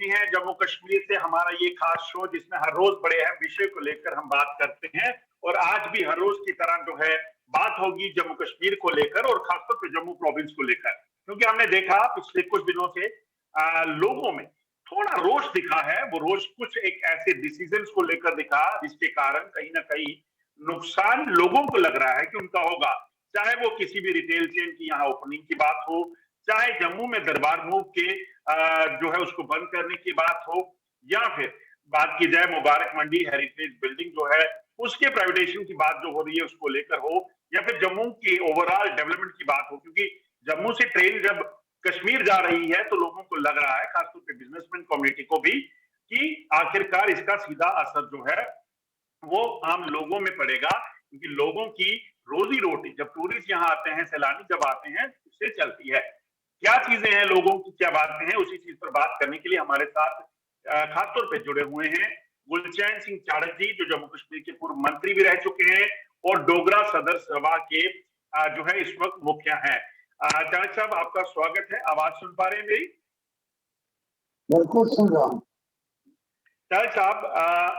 देखनी है जम्मू कश्मीर से हमारा ये खास शो, जिसमें हर रोज बड़े अहम विषय को लेकर हम बात करते हैं। और आज भी हर रोज की तरह जो है बात होगी जम्मू कश्मीर को लेकर और खासतौर पर जम्मू प्रोविंस को लेकर, क्योंकि हमने देखा पिछले कुछ दिनों से लोगों में थोड़ा रोष दिखा है। वो रोष कुछ एक ऐसे डिसीजंस को लेकर दिखा जिसके कारण कहीं ना कहीं नुकसान लोगों को लग रहा है कि उनका होगा। चाहे वो किसी भी रिटेल चेन की यहाँ ओपनिंग की बात हो, चाहे जम्मू में दरबार मूव के जो है उसको बंद करने की बात हो, या फिर बात की जाए मुबारक मंडी हेरिटेज बिल्डिंग जो है उसके प्राइवेटाइजेशन की बात जो हो रही है उसको लेकर हो, या फिर जम्मू की ओवरऑल डेवलपमेंट की बात हो। क्योंकि जम्मू से ट्रेन जब कश्मीर जा रही है तो लोगों को लग रहा है, खासतौर पर बिजनेसमैन कम्युनिटी को भी, कि आखिरकार इसका सीधा असर जो है वो आम लोगों में पड़ेगा। क्योंकि लोगों की रोजी रोटी जब टूरिस्ट यहाँ आते हैं, सैलानी जब आते हैं, उससे चलती है। क्या चीजें हैं, लोगों की क्या बातें हैं, उसी चीज पर बात करने के लिए हमारे साथ खासतौर पे जुड़े हुए हैं गुलचैन सिंह चाड़क जी, जो जम्मू कश्मीर के पूर्व मंत्री भी रह चुके हैं और डोगरा सदर सभा के जो है इस वक्त मुखिया हैं। चाड़क साहब, आपका स्वागत है। आवाज सुन पा रहे हैं मेरी? बिल्कुल सुन रहा हूँ। चाड़क साहब,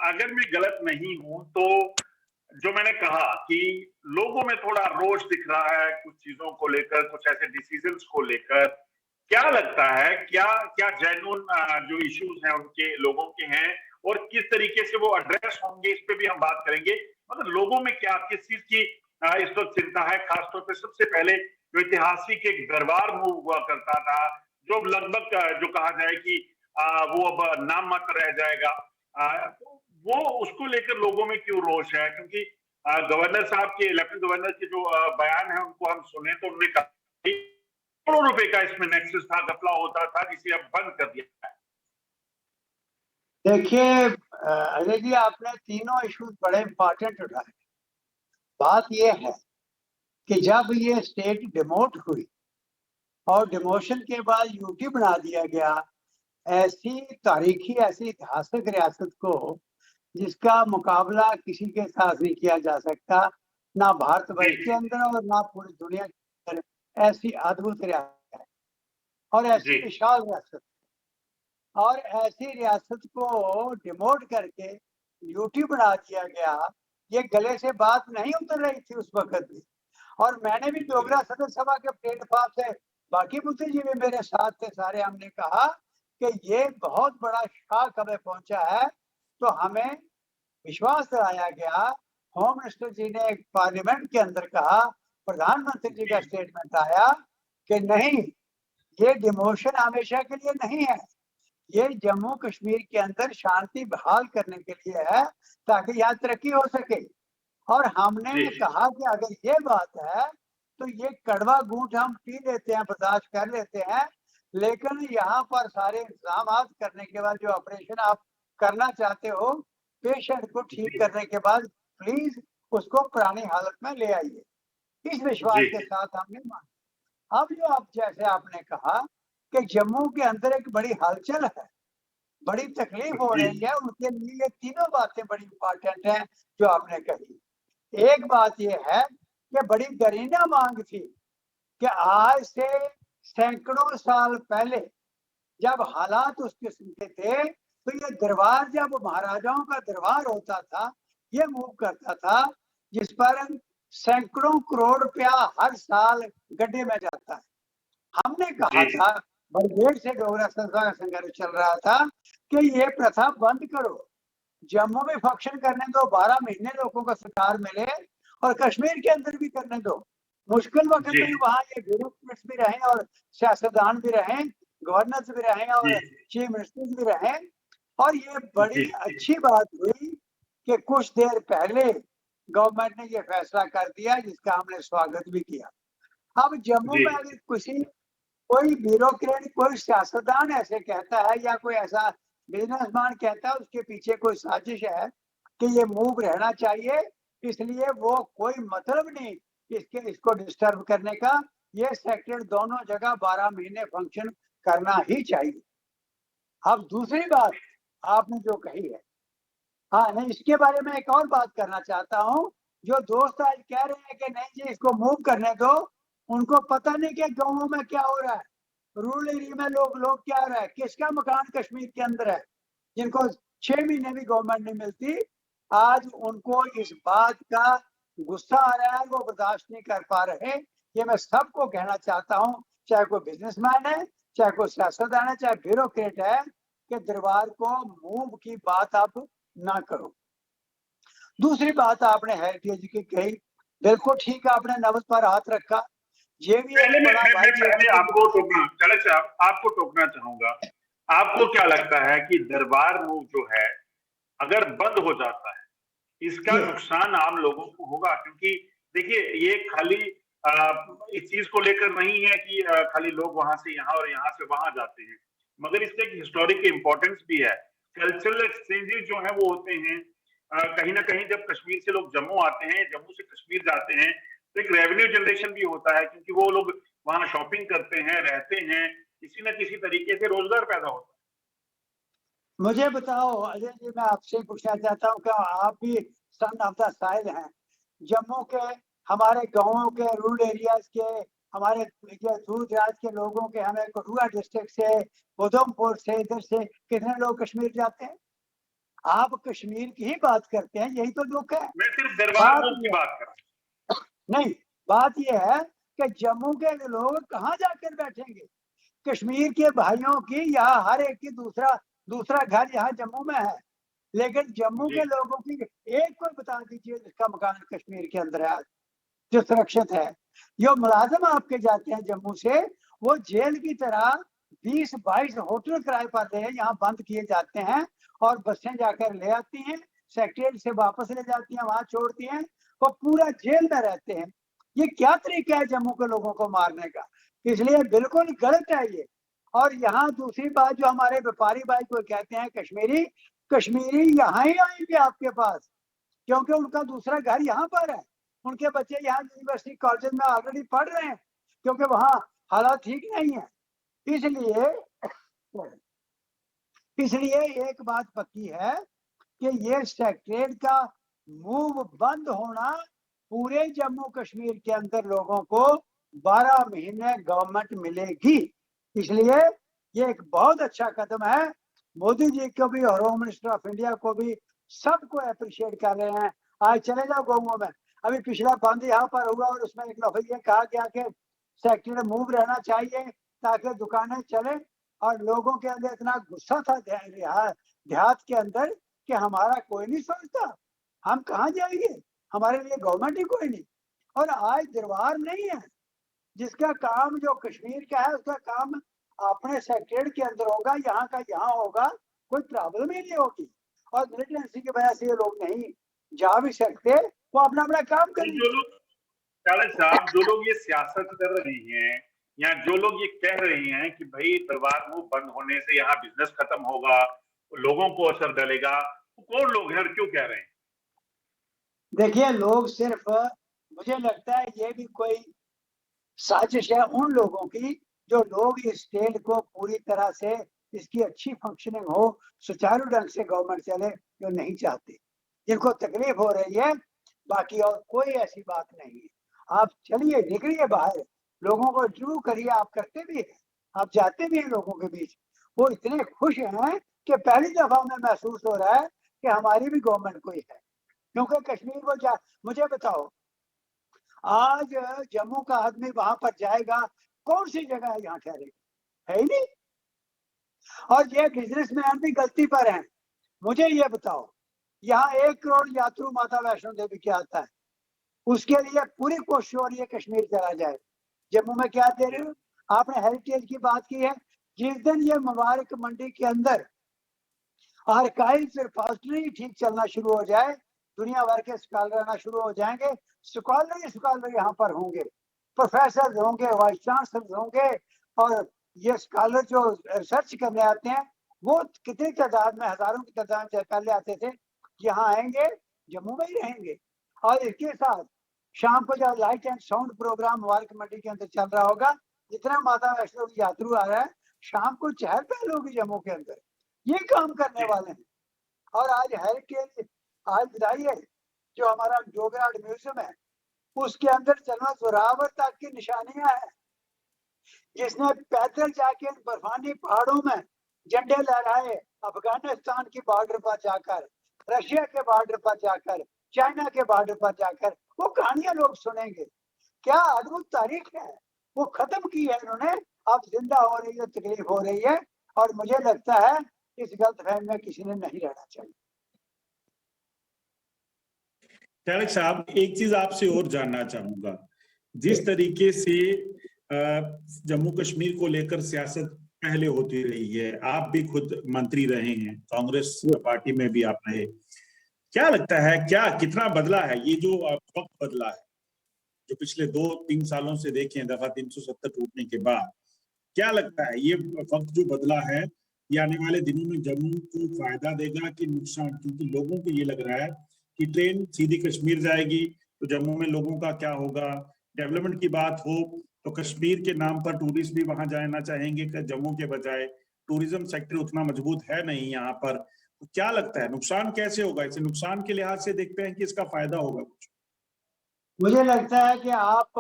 अगर मैं गलत नहीं हूं तो जो मैंने कहा कि लोगों में थोड़ा रोष दिख रहा है कुछ चीजों को लेकर, कुछ ऐसे डिसीजंस को लेकर, क्या लगता है, क्या क्या जेन्युइन जो इश्यूज हैं उनके लोगों के हैं और किस तरीके से वो एड्रेस होंगे, इस पे भी हम बात करेंगे। मतलब लोगों में क्या किस चीज की इस वक्त चिंता है? खासतौर पे सबसे पहले जो ऐतिहासिक एक दरबार मूव हुआ करता था, जो लगभग जो कहा जाए कि वो अब नाम मात्र रह जाएगा, वो उसको लेकर लोगों में क्यों रोष है? क्योंकि गवर्नर साहब के, लेफ्टिनेंट गवर्नर के जो बयान है उनको हम सुने तो उन्होंने कहा करोड़ों रुपए का इसमें नेक्सस था, घपला होता था, जिसे अब बंद कर दिया है। देखिए अजय जी, आपने तीनों इश्यूज बड़े इंपॉर्टेंट उठाए। बात यह है कि जब ये स्टेट डिमोट हुई और डिमोशन के बाद यूटी बना दिया गया, ऐसी तारीखी, ऐसी ऐतिहासिक रियासत को जिसका मुकाबला किसी के साथ नहीं किया जा सकता, ना भारतवर्ष के अंदर और ना पूरी दुनिया के अंदर, ऐसी अद्भुत रियासत है और ऐसी विशाल रियासत, और ऐसी रियासत को डिमोट करके यूटी बना दिया गया। ये गले से बात नहीं उतर रही थी उस वक्त भी। और मैंने भी डोगरा सदर सभा के प्लेटफॉर्म से, बाकी मुद्दे जी भी मेरे साथ थे सारे, हमने कहा कि ये बहुत बड़ा शाख हमें पहुंचा है। तो हमें विश्वास दिलाया गया। होम मिनिस्टर जी ने एक पार्लियामेंट के अंदर कहा, प्रधानमंत्री जी का स्टेटमेंट आया कि नहीं, ये डिमोशन हमेशा के लिए नहीं है, ये जम्मू कश्मीर के अंदर शांति बहाल करने के लिए है ताकि यहाँ तरक्की हो सके। और हमने कहा कि अगर ये बात है तो ये कड़वा घूंट हम पी लेते हैं, बर्दाश्त कर लेते हैं, लेकिन यहाँ पर सारे इंतजाम करने के बाद जो ऑपरेशन आप करना चाहते हो पेशेंट को ठीक करने के बाद, प्लीज उसको पुरानी हालत में ले आइए। इस विश्वास के साथ हमने माना। अब जो आप जैसे आपने कहा कि जम्मू के अंदर एक बड़ी हलचल है, बड़ी तकलीफ हो रही है, उनके लिए ये तीनों बातें बड़ी इंपॉर्टेंट हैं जो आपने कही। एक बात यह है कि बड़ी दरीना मांग थी कि आज से सैकड़ों साल पहले जब हालात उस किस्म के थे तो ये दरबार, जब महाराजाओं का दरबार होता था, ये मूव करता था जिस पर सैकड़ों करोड़ रुपया हर साल गड्ढे में जाता है। हमने कहा था, बड़ी देर से डोगरा संस्था का संघर्ष चल रहा था कि ये प्रथा बंद करो, जम्मू में फंक्शन करने दो, 12 महीने लोगों को सरकार मिले, और कश्मीर के अंदर भी करने दो। मुश्किल वक्त में वहां ये ब्यूरोक्रेट्स भी रहे और सियासतदान भी रहे, गवर्नर्स भी रहे और चीफ मिनिस्टर्स भी रहे। और ये बड़ी अच्छी बात हुई कि कुछ देर पहले गवर्नमेंट ने ये फैसला कर दिया, जिसका हमने स्वागत भी किया। अब जम्मू में अगर कोई ब्यूरोक्रेट, कोई सियासतदान ऐसे कहता है या कोई ऐसा बिजनेसमैन कहता है, उसके पीछे कोई साजिश है कि ये मूव रहना चाहिए, इसलिए वो कोई मतलब नहीं इसको डिस्टर्ब करने का। ये सेक्रेट दोनों जगह 12 महीने फंक्शन करना ही चाहिए। अब दूसरी बात आपने जो कही है, हाँ नहीं, इसके बारे में एक और बात करना चाहता हूँ। जो दोस्त आज कह रहे हैं कि नहीं जी इसको मूव करने दो, उनको पता नहीं कि गाँवों में क्या हो रहा है। रूरल एरिया में लोग क्या रहे, किसका मकान कश्मीर के अंदर है, जिनको 6 महीने भी गवर्नमेंट नहीं मिलती, आज उनको इस बात का गुस्सा आ रहा है, वो बर्दाश्त नहीं कर पा रहे। ये मैं सबको कहना चाहता हूँ, चाहे कोई बिजनेसमैन है, चाहे कोई सियासतदान है, चाहे ब्यूरोक्रेट है, कि दरबार को मूव की बात आप ना करो। दूसरी बात आपने हेरिटेज की कही, बिल्कुल ठीक, आपने नब्ज पर हाथ रखा। ये भी पहले एक बड़ा मैं पहले वाइड आपको टोकना, चले साहब, आपको टोकना चाहूंगा। आपको क्या लगता है कि दरबार मूव जो है अगर बंद हो जाता है, इसका ये नुकसान आम लोगों को होगा? क्योंकि देखिए, ये खाली इस चीज को लेकर नहीं है कि खाली लोग वहां से यहाँ और यहाँ से वहां जाते हैं, मगर इसका एक हिस्टोरिक इंपॉर्टेंस भी है। कल्चरल एक्सचेंजेस जो है वो होते हैं। कहीं ना कहीं जब कश्मीर से लोग जम्मू आते हैं, जम्मू से कश्मीर जाते हैं, तो एक रेवेन्यू जनरेशन भी होता है, क्योंकि वो लोग वहां शॉपिंग करते हैं, रहते हैं, किसी न किसी तरीके से रोजगार पैदा होता है। मुझे बताओ अजय जी, मैं आपसे पूछना चाहता हूँ कि आप भी सन ऑफ द साइल हैं, जम्मू के, हमारे गांवों के, रूरल एरियाज के, हमारे दूर दराज के लोगों के, हमें कठुआ डिस्ट्रिक्ट से, उधमपुर से, इधर से कितने लोग कश्मीर जाते हैं। आप कश्मीर की ही बात करते हैं, यही तो दुख है। मैं सिर्फ दरबार बात मूव की ये बात कर रहा नहीं, बात यह है कि जम्मू के लोग कहाँ जाकर बैठेंगे। कश्मीर के भाइयों की यहाँ हर एक की दूसरा दूसरा घर यहाँ जम्मू में है, लेकिन हूँ जम्मू जी। के लोगों की एक को बता दीजिए जिसका मकान कश्मीर के अंदर है, जो सुरक्षित है। जो मुलाजिम आपके जाते हैं जम्मू से, वो जेल की तरह 20-22 होटल किराए पर ले यहाँ बंद किए जाते हैं, और बसें जाकर ले आती हैं, सेक्रेटरी से वापस ले जाती हैं, वहां छोड़ती हैं, वो पूरा जेल में रहते हैं। ये क्या तरीका है जम्मू के लोगों को मारने का? इसलिए बिल्कुल गलत है ये। और यहाँ दूसरी बात, जो हमारे व्यापारी भाई को कहते हैं कश्मीरी, कश्मीरी यहाँ ही आएंगे आपके पास, क्योंकि उनका दूसरा घर यहाँ पर है। उनके बच्चे यहाँ यूनिवर्सिटी कॉलेज में ऑलरेडी पढ़ रहे हैं, क्योंकि वहाँ हालात ठीक नहीं है। इसलिए इसलिए एक बात पक्की है कि ये सेक्रेटरीट का मूव बंद होना, पूरे जम्मू कश्मीर के अंदर लोगों को 12 महीने गवर्नमेंट मिलेगी। इसलिए ये एक बहुत अच्छा कदम है। मोदी जी को भी और होम मिनिस्टर ऑफ इंडिया को भी, सबको अप्रिशिएट कर रहे हैं। आज चले जाओ गाँवों में, अभी पिछला बंद यहाँ पर हुआ और उसमें एक दफा ये कहा गया कि सेक्रेटरी मूव रहना चाहिए ताकि दुकानें चले, और लोगों के अंदर इतना गुस्सा था देहात के अंदर कि हमारा कोई नहीं सोचता, हम कहाँ जाएंगे, हमारे लिए गवर्नमेंट ही कोई नहीं। और आज दरबार नहीं है, जिसका काम जो कश्मीर का है उसका काम अपने सेक्रेटरीट के अंदर होगा, यहाँ का यहाँ होगा, कोई प्रॉब्लम ही नहीं होगी। और मिलिटेंसी की वजह से ये लोग नहीं जा भी सकते, वो अपना अपना काम तो जो करेंगे। लोग, चारे साहब, जो लोग ये सियासत कर रहे हैं, या जो लोग ये कह रहे हैं कि भाई दरबार मूव बंद होने से यहाँ बिजनेस खत्म होगा, लोगों को असर डलेगा, वो कौन लोग हैं और क्यों कह रहे हैं? देखिए, लोग सिर्फ, मुझे लगता है ये भी कोई साजिश है उन लोगों की, जो लोग इस स्टेट को पूरी तरह से, इसकी अच्छी फंक्शनिंग हो, सुचारू ढंग से गवर्नमेंट चले, जो नहीं चाहते, जिनको तकलीफ हो रही है। बाकी और कोई ऐसी बात नहीं है। आप चलिए, निकलिए बाहर, लोगों को इंटरव्यू करिए, आप करते भी हैं, आप जाते भी हैं लोगों के बीच, वो इतने खुश हैं कि पहली दफा उन्हें महसूस हो रहा है कि हमारी भी गवर्नमेंट कोई है। क्योंकि कश्मीर को जा, मुझे बताओ, आज जम्मू का आदमी वहां पर जाएगा, कौन सी जगह है यहाँ ठहरेगा, है ही नहीं। और ये बिजनेसमैन भी गलती पर हैं। मुझे ये बताओ, यहाँ 1 करोड़ यात्रु माता वैष्णो देवी के आता है, उसके लिए पूरी कोशिश हो रही है कश्मीर चला जाए। जम्मू में क्या दे रहे हो? आपने हेरिटेज की बात की है, जिस दिन ये मुबारक मंडी के अंदर आर्काइव रिपोजिटरी ठीक चलना शुरू हो जाए, दुनिया भर के स्कॉलर आना शुरू हो जाएंगे, स्कॉलर यहाँ पर होंगे, प्रोफेसर होंगे, वाइस चांसलर होंगे, और ये स्कॉलर जो रिसर्च करने आते हैं, वो कितनी तादाद में, हजारों की तादाद में पहले आते थे, यहाँ आएंगे, जम्मू में ही रहेंगे। और इसके साथ शाम को जो light and sound programme Mubarak Mandi के अंदर चल रहा होगा, जितना माता वैष्णो यात्रु आ रहा है, शाम को चहल पहल होगी जम्मू के अंदर, ये काम करने वाले हैं। और आज हेरिटेज, आज बताइए, जो हमारा डोगरा आर्ट म्यूजियम है, उसके अंदर चलना जोरावर तक की निशानियां हैं। जिसने पैदल जाके इन बर्फानी पहाड़ों में झंडे लहराए, अफगानिस्तान की बॉर्डर पर जाकर, रशिया के बॉर्डर पर जाकर, चाइना के बॉर्डर पर जाकर, वो कहानियां लोग सुनेंगे। क्या अद्भुत तारीख है, वो खत्म की है इन्होंने। अब जिंदा हो रही है, तकलीफ हो रही है, और मुझे लगता है इस गलतफहमी में किसी ने नहीं रहना चाहिए। तारिक साहब, एक चीज आपसे और जानना चाहूंगा। जिस तरीके से जम्मू कश्मीर को लेकर सियासत पहले होती रही है, आप भी खुद मंत्री रहे हैं, कांग्रेस पार्टी में भी आप रहे, क्या लगता है, क्या कितना बदला है ये जो वक्त बदला है, जो पिछले 2-3 सालों से देखें दफा 370 टूटने के बाद, क्या लगता है ये वक्त जो बदला है ये आने वाले दिनों में जम्मू को फायदा देगा कि नुकसान? क्योंकि लोगों को ये लग रहा है कि ट्रेन सीधी कश्मीर जाएगी तो जम्मू में लोगों का क्या होगा। डेवलपमेंट की बात हो तो कश्मीर के नाम पर टूरिस्ट भी वहां जाना चाहेंगे जम्मू के बजाय। टूरिज्म सेक्टर उतना मजबूत है नहीं यहाँ पर, तो क्या लगता है नुकसान कैसे होगा? इसे नुकसान के लिहाज से देखते हैं कि इसका फायदा होगा कुछ? मुझे लगता है कि आप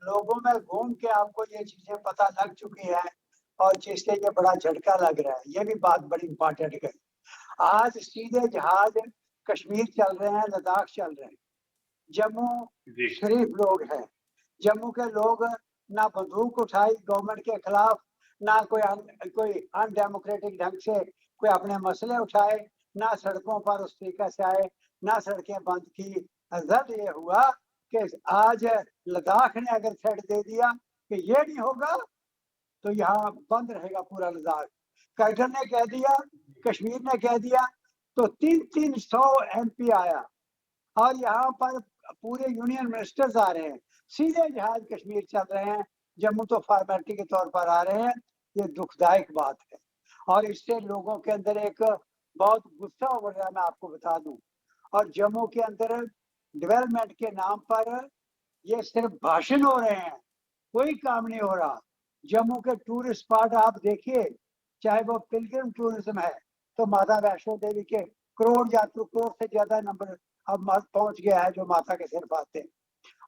लोगों में घूम के आपको ये चीजें पता लग चुकी है, और जिससे ये बड़ा झटका लग रहा है, ये भी बात बड़ी इंपॉर्टेंट है। आज सीधे जहाज कश्मीर चल रहे हैं, लद्दाख चल रहे हैं। जम्मू शरीफ लोग हैं, जम्मू के लोग ना बंदूक उठाई गवर्नमेंट के खिलाफ, ना कोई अनडेमोक्रेटिक ढंग से कोई अपने मसले उठाए, ना सड़कों पर उस तरीके से आए, ना सड़कें बंद की। रिजल्ट ये हुआ कि आज लद्दाख ने अगर थ्रेट दे दिया कि ये नहीं होगा तो यहाँ बंद रहेगा पूरा लद्दाख। कैटर ने कह दिया, कश्मीर ने कह दिया, तो 300 MP आया, और यहाँ पर पूरे यूनियन मिनिस्टर्स आ रहे हैं, सीधे जहाज कश्मीर चल रहे हैं, जम्मू तो फॉर्मेलिटी के तौर पर आ रहे हैं। ये दुखदायक बात है, और इससे लोगों के अंदर एक बहुत गुस्सा हो रहा है, मैं आपको बता दूं। और जम्मू के अंदर डेवलपमेंट के नाम पर ये सिर्फ भाषण हो रहे हैं, कोई काम नहीं हो रहा। जम्मू के टूरिस्ट स्पॉट आप देखिए, चाहे वो पिलग्रिम टूरिज्म है, तो माता वैष्णो देवी के करोड़ यात्रु, करोड़ से ज्यादा नंबर अब पहुंच गया है जो माता के सिर पाते हैं।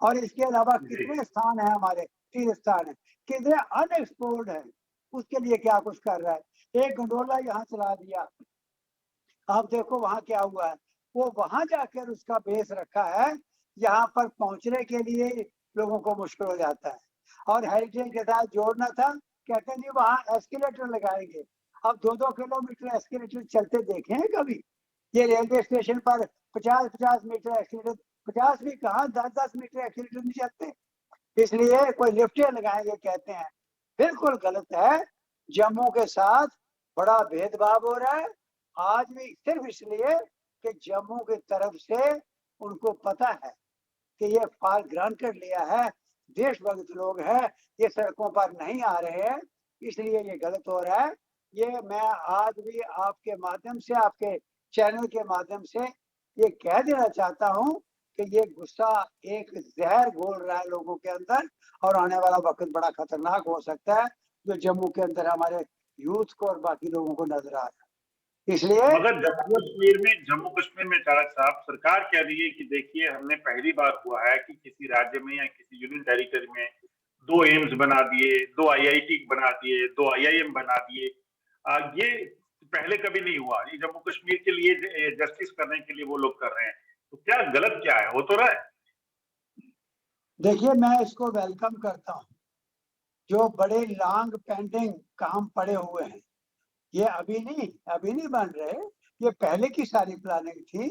और इसके अलावा कितने स्थान है हमारे, तीर्थ स्थान है, कितने अनएक्सप्लोर्ड है, उसके लिए क्या कुछ कर रहा है। एक गंडोला यहाँ चला दिया, आप देखो वहां क्या हुआ है। वो वहां जाकर उसका बेस रखा है, यहाँ पर पहुंचने के लिए लोगों को मुश्किल हो जाता है। और हेरिटेज के साथ जोड़ना था, कहते हैं नहीं वहां एस्केलेटर लगाएंगे। अब 2-2 किलोमीटर एस्केलेटर चलते देखे हैं कभी? ये रेलवे स्टेशन पर 50-50 मीटर एस्केलेटर, 50 भी कहाँ, 10-10 मीटर एस्केलेटर नहीं चलते। इसलिए कोई लिफ्टें लगाएंगे कहते हैं, बिल्कुल गलत है। जम्मू के साथ बड़ा भेदभाव हो रहा है आज भी, सिर्फ इसलिए कि जम्मू की तरफ से उनको पता है कि ये फॉर ग्रांटेड लिया है, देशभक्त लोग हैं, ये सड़कों पर नहीं आ रहे हैं, इसलिए ये गलत हो रहा है। ये मैं आज भी आपके माध्यम से, आपके चैनल के माध्यम से ये कह देना चाहता हूँ कि ये गुस्सा एक जहर घोल रहा है लोगों के अंदर, और आने वाला वक्त बड़ा खतरनाक हो सकता है, जो जम्मू के अंदर हमारे यूथ को और बाकी लोगों को नजर आ रहा है। इसलिए मगर जम्मू कश्मीर में तारक साहब, सरकार कह रही है कि देखिए हमने पहली बार हुआ है कि किसी राज्य में या किसी यूनियन टेरिटरी में 2 एम्स बना दिए, 2 IIT बना दिए, 2 IIM बना दिए। ये पहले कभी नहीं हुआ। ये जम्मू कश्मीर के लिए जस्टिस करने के लिए वो लोग कर रहे हैं, तो क्या गलत क्या है? हो तो रहा है। देखिए, मैं इसको वेलकम करता हूँ। जो बड़े लॉन्ग पेंडिंग काम पड़े हुए हैं, ये अभी नहीं बन रहे, ये पहले की सारी प्लानिंग थी,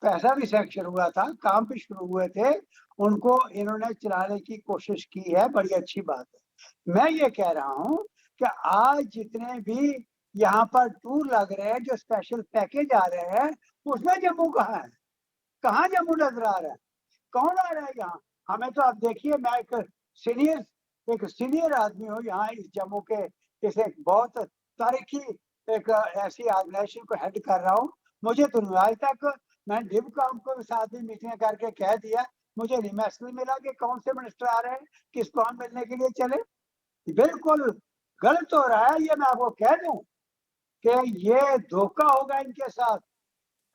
पैसा भी सैंक्शन हुआ था, काम भी शुरू हुए थे, उनको इन्होंने चलाने की कोशिश की है, बड़ी अच्छी बात है। मैं ये कह रहा हूँ कि आज जितने भी यहाँ पर टूर लग रहे हैं, जो स्पेशल पैकेज आ रहे हैं, उसमें जम्मू कहाँ है? कहाँ जम्मू नजर आ रहा है? कौन आ रहा है यहाँ? हमें तो आप देखिए, मैं एक सीनियर आदमी हूँ यहाँ इस जम्मू के, इस एक बहुत तारीखी एक ऐसी ऑर्गेनाइजेशन को हेड कर रहा हूँ। मुझे तो आज तक, मैं डिव काम को भी साथ में मीटिंग करके कह दिया, मुझे नहीं मैसेज मिला कि कौन से मिनिस्टर आ रहे हैं, किसको हम मिलने के लिए चले। बिल्कुल गलत हो रहा है ये, मैं आपको कह दूं कि ये धोखा होगा इनके साथ।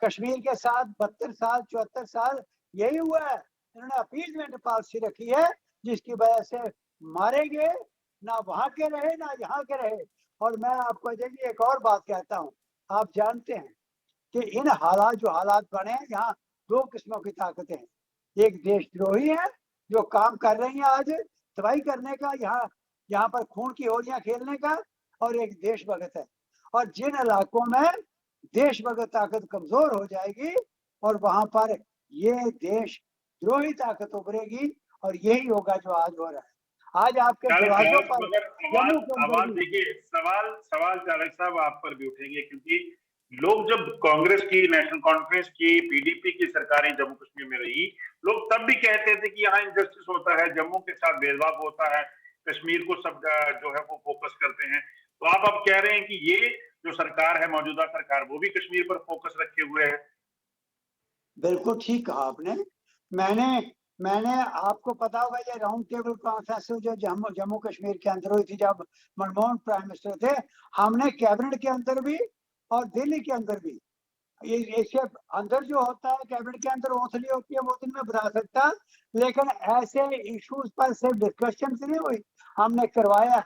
कश्मीर के साथ 72 साल 74 साल यही हुआ है। इन्होंने अपीजमेंट पॉलिसी रखी है, जिसकी वजह से मारे गए, ना वहां के रहे ना यहाँ के रहे। और मैं आपको देखिए एक और बात कहता हूँ, आप जानते हैं कि इन हालात जो हालात बने हैं, यहाँ दो किस्मों की ताकतें हैं। एक देशद्रोही है जो काम कर रही है आज तबाही करने का, यहाँ पर खून की होलियां खेलने का, और एक देशभक्त है। और जिन इलाकों में देशभक्त ताकत कमजोर हो जाएगी और वहां पर ये देशद्रोही ताकत उभरेगी, और यही होगा जो आज हो रहा है। आज आपके दरवाजों पर मगर जम्मू के अंदर आवाज भी देखिए, सवाल सवाल चालक साहब आप पर भी उठेंगे, क्योंकि लोग जब कांग्रेस की, नेशनल कॉन्फ्रेंस की, पीडीपी की सरकारें जम्मू कश्मीर में रही, लोग तब भी कहते थे कि यहाँ इनजस्टिस होता है, जम्मू के साथ भेदभाव होता है, कश्मीर को सब जो है वो फोकस करते हैं। तो आप अब कह रहे हैं कि ये जो सरकार है, मौजूदा सरकार, वो भी कश्मीर पर फोकस रखे हुए है। बिल्कुल ठीक कहा आपने। मैंने मैंने आपको पता होगा ये राउंड टेबल कॉन्फ्रेंस जो जम्मू कश्मीर के अंदर हुई थी जब मनमोहन प्राइम मिनिस्टर थे, हमने कैबिनेट के अंदर भी और दिल्ली के अंदर भी, ये इसके अंदर जो होता है कैबिनेट के अंदर ओथली होती है, वो तो मैं बता सकता, लेकिन ऐसे इश्यूज पर सिर्फ डिस्कशन से नहीं हुई, हमने करवाया है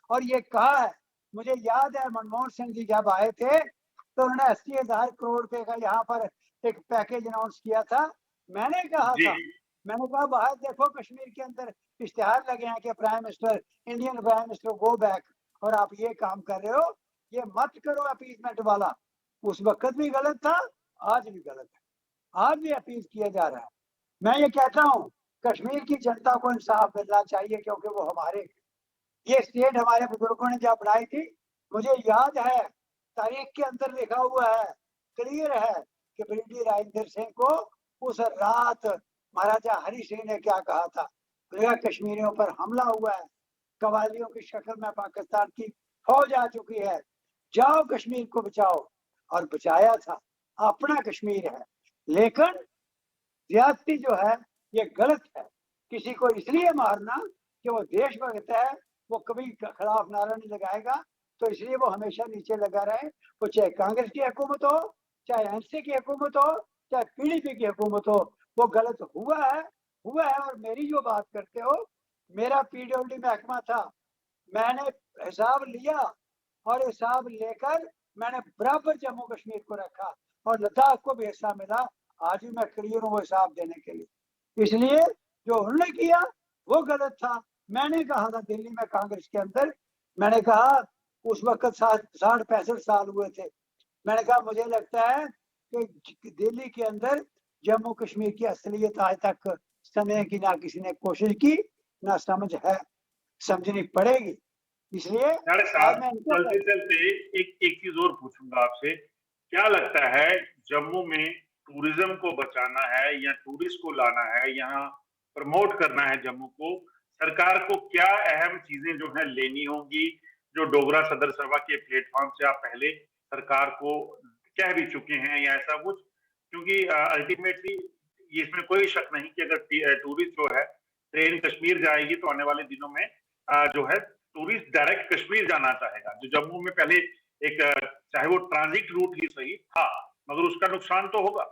और ये कहा है। मुझे याद है मनमोहन सिंह जी जब आए थे तो उन्होंने 80,000 करोड़ रुपए का यहाँ पर एक पैकेज अनाउंस किया था। मैंने कहा जी था, मैंने कहा बाहर देखो कश्मीर के अंदर इश्तेहार लगे हैं कि prime minister, Indian prime minister go back, और आप ये काम कर रहे हो, ये मत करो अपीजमेंट वाला। उस वक्त भी गलत था, आज भी गलत है, आज भी अपील किया जा रहा है। मैं ये कहता हूँ कश्मीर की जनता को इंसाफ मिलना चाहिए, क्योंकि वो हमारे, ये स्टेट हमारे बुजुर्गों ने जब बनाई थी, मुझे याद है तारीख के अंदर लिखा हुआ है, क्लियर है कि ब्रिटिश राजेंद्र सिंह को उस रात महाराजा हरि सिंह ने क्या कहा था, कश्मीरियों पर हमला हुआ है, कवालियों की शक्ल में पाकिस्तान की फौज आ चुकी है, जाओ कश्मीर को बचाओ। और बचाया था, अपना कश्मीर है। लेकिन ज्यादती जो है ये गलत है। किसी को इसलिए मारना कि वो देशभक्त है, वो कभी खिलाफ नारा नहीं लगाएगा, तो इसलिए वो हमेशा नीचे लगा रहे, वो चाहे कांग्रेस की हुकूमत हो, चाहे एनसी की हुकूमत हो, चाहे पीडीपी की हुकूमत हो, वो गलत हुआ है। और मेरी जो बात करते हो, मेरा पीडब्ल्यूडी महकमा था, मैंने हिसाब लिया और हिसाब लेकर मैंने बराबर जम्मू कश्मीर को रखा और लद्दाख को भी हिस्सा मिला। आज भी मैं क्लियर हूँ हिसाब देने के लिए। इसलिए जो उन्होंने किया वो गलत था। मैंने कहा था दिल्ली में कांग्रेस के अंदर, मैंने कहा उस वक्त 60-65 साल हुए थे, मैंने कहा मुझे लगता है कि दिल्ली के अंदर जम्मू कश्मीर की असलियत आज तक समझने की ना किसी ने कोशिश की, ना समझ है, समझनी पड़ेगी। इसलिए आज साहब, मैं इनको चलते चलते एक एक चीज और पूछूंगा आपसे, क्या लगता है जम्मू में टूरिज्म को बचाना है या टूरिस्ट को लाना है, यहाँ प्रमोट करना है जम्मू को, सरकार को क्या अहम चीजें जो है लेनी होंगी, जो डोगरा सदर सभा के प्लेटफॉर्म से आप पहले सरकार को कह भी चुके हैं या ऐसा कुछ, क्योंकि अल्टीमेटली इसमें कोई शक नहीं कि अगर टूरिस्ट जो है ट्रेन कश्मीर जाएगी तो आने वाले दिनों में जो है टूरिस्ट डायरेक्ट कश्मीर जाना चाहेगा, जो जम्मू में पहले एक चाहे वो ट्रांजिट रूट ही सही था, मगर उसका नुकसान तो होगा।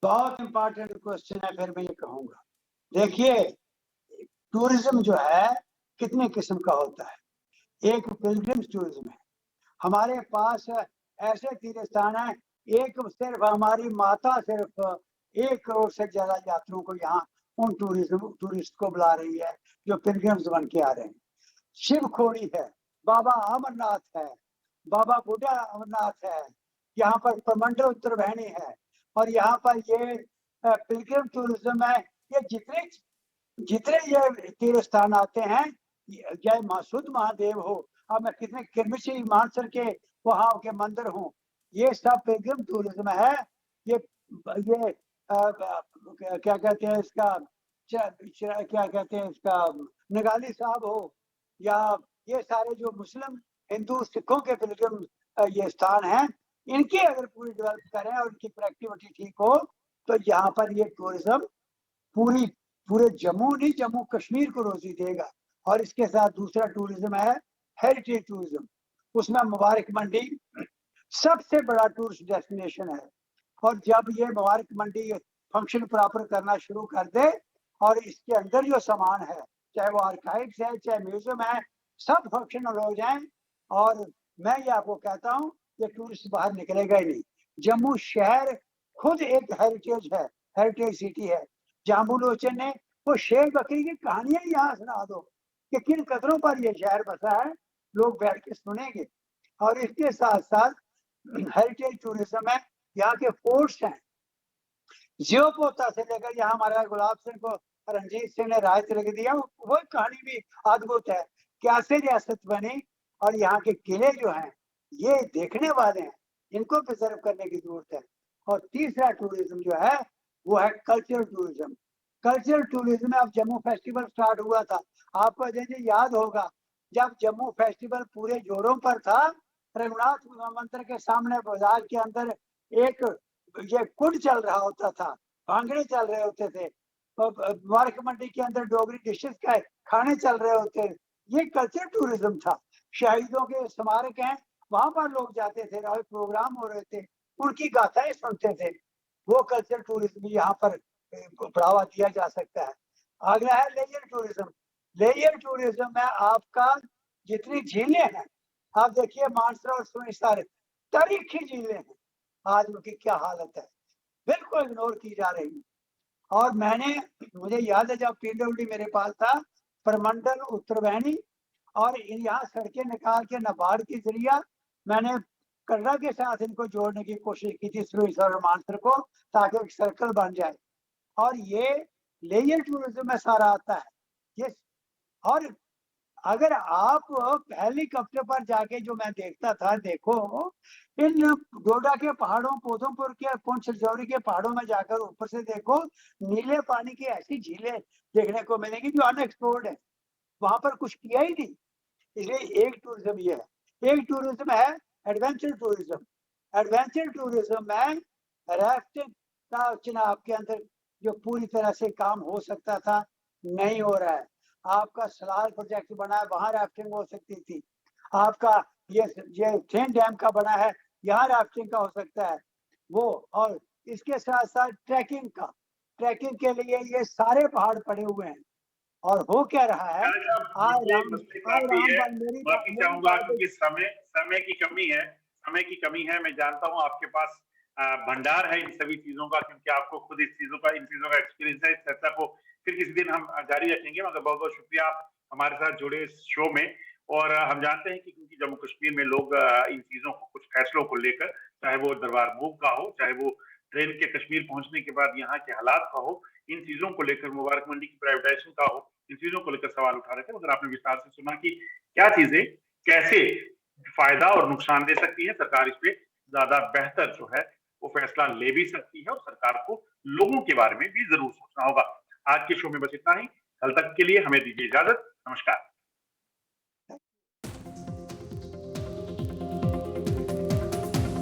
बहुत इंपॉर्टेंट क्वेश्चन है, फिर मैं ये कहूंगा। देखिए टूरिज्म जो है कितने किस्म का होता है। एक पिलग्रिम्स टूरिज्म है, हमारे पास ऐसे तीर्थ स्थान है, एक सिर्फ हमारी माता सिर्फ 1 करोड़ से ज्यादा यात्रियों को यहाँ उन टूरिस्ट को बुला रही है जो पिलग्रिम्स बन के आ रहे हैं। शिव खोड़ी है, बाबा अमरनाथ है, बाबा बुढ़ा अमरनाथ है, यहाँ पर प्रमंडल उत्तर बहनी है, और यहाँ पर ये पिलग्रिम टूरिज्म है। ये जितने जितने ये तीर्थ स्थान आते हैं, जय मासूद महादेव हो, अब मैं कितने किरमिशी मानसर के वहां के मंदिर हूँ, ये सब पिलग्रिम टूरिज्म है। ये क्या कहते हैं इसका, क्या कहते हैं इसका, नगाली साहब हो, या ये सारे जो मुस्लिम हिंदू सिखों के पिलग्रिम ये स्थान हैं, इनकी अगर पूरी डेवलप करें और इनकी कनेक्टिविटी ठीक हो, तो यहाँ पर ये टूरिज्म पूरे जम्मू नहीं, जम्मू कश्मीर को रोजी देगा। और इसके साथ दूसरा टूरिज्म है हेरिटेज टूरिज्म, उसमें मुबारक मंडी सबसे बड़ा टूरिस्ट डेस्टिनेशन है। और जब ये मुबारक मंडी फंक्शन प्रॉपर करना शुरू कर दे और इसके अंदर जो सामान है चाहे वो आर्काइव्स है, चाहे म्यूजियम है, सब फंक्शनल हो जाएं। और मैं ये आपको कहता हूँ कि टूरिस्ट बाहर निकलेगा ही नहीं। जम्मू शहर खुद एक हेरिटेज है, हेरिटेज सिटी है। जाम्बू लोचन ने वो शेर बकरी की कहानियां यहाँ सुना दो कि किन कदरों पर ये शहर बसा है, लोग बैठ के सुनेंगे। और इसके साथ साथ हेरिटेज टूरिज्म है, यहाँ के फोर्ट्स हैं, जियोपोता से लेकर यहाँ महाराज गुलाब सिंह को रंजीत सिंह ने राय तिलक दिया, वो कहानी भी अद्भुत है। कैसे रियासत बनी और यहाँ के किले जो हैं ये देखने वाले हैं, इनको प्रिजर्व करने की जरूरत है। और तीसरा टूरिज्म जो है वो है कल्चरल टूरिज्म। कल्चरल टूरिज्म में अब जम्मू फेस्टिवल स्टार्ट हुआ था, आपको अजय याद होगा, जब जम्मू फेस्टिवल पूरे जोरों पर था, रघुनाथ मंदिर के सामने बाजार के अंदर एक ये कुंड चल रहा होता था, भांगड़े चल रहे होते थे, वारक मंडी के अंदर डोगरी डिशेस का खाने चल रहे होते। ये कल्चर टूरिज्म था। शहीदों के स्मारक हैं, वहां पर लोग जाते थे, प्रोग्राम हो रहे थे, उनकी गाथाएं सुनते थे। वो कल्चर टूरिज्म यहाँ पर बढ़ावा दिया जा सकता है। अगला है लेजर टूरिज्म। लेजर टूरिज्म में आपका जितनी झीलें हैं, आप देखिए मानसरोवर, सुनिसार, तारीखी झीलें हैं, आज उनकी क्या हालत है, बिल्कुल इग्नोर की जा रही है। और मुझे याद है जब पीडब्ल्यूडी मेरे पास था, प्रमंडल, उत्तरवाहिनी और यहाँ सड़कें निकाल के नाबार्ड के जरिया मैंने कटरा के साथ इनको जोड़ने की कोशिश की थी, सुरईसर और मानसर को, ताकि एक सर्कल बन जाए। और ये लेजर टूरिज्म में सारा आता है ये। और अगर आप हेलीकॉप्टर पर जाके, जो मैं देखता था, देखो इन डोडा के पहाड़ों, पोधमपुर के, पुंछ रजौरी के पहाड़ों में जाकर ऊपर से देखो, नीले पानी की ऐसी झीलें देखने को मिलेंगी जो अनएक्सप्लोर्ड है, वहां पर कुछ किया ही नहीं। इसलिए एक टूरिज्म ये है। एक टूरिज्म है एडवेंचर टूरिज्म। एडवेंचर टूरिज्म में राफ्टिंग का चुनाव के अंदर जो पूरी तरह से काम हो सकता था, नहीं हो रहा है। आपका सलाल प्रोजेक्ट बना है, वहां राफ्टिंग हो सकती थी। आपका ये ट्रेन डैम का बना है, यहाँ राफ्टिंग का हो सकता है वो। और इसके साथ साथ ट्रैकिंग का, ट्रैकिंग के लिए ये सारे पहाड़ पड़े हुए हैं। और हो क्या रहा है, मुझे मसले काफी है, माफी चाहूंगा क्योंकि समय की कमी है, समय की कमी है। मैं जानता हूँ आपके पास भंडार है इन सभी चीजों का, क्योंकि आपको खुद इन चीजों का एक्सपीरियंस है। इस चर्चा को फिर किसी दिन हम जारी रखेंगे, मगर बहुत बहुत शुक्रिया आप हमारे साथ जुड़े इस शो में। और हम जानते हैं कि क्योंकि जम्मू कश्मीर में लोग इन चीजों को, कुछ फैसलों को लेकर, चाहे वो दरबार मूव का हो, चाहे वो ट्रेन के कश्मीर पहुंचने के बाद यहाँ के हालात का हो, इन चीजों को लेकर, मुबारक मंडी की प्राइवेटाइजेशन का हो, इन चीजों को लेकर सवाल उठा रहे थे। मगर आपने विस्तार से सुना कि क्या चीजें कैसे फायदा और नुकसान दे सकती है। सरकार इस पे ज्यादा बेहतर जो है वो फैसला ले भी सकती है, और सरकार को लोगों के बारे में भी जरूर सोचना होगा। आज के शो में बस इतना ही। कल तक के लिए हमें दीजिए इजाजत। नमस्कार।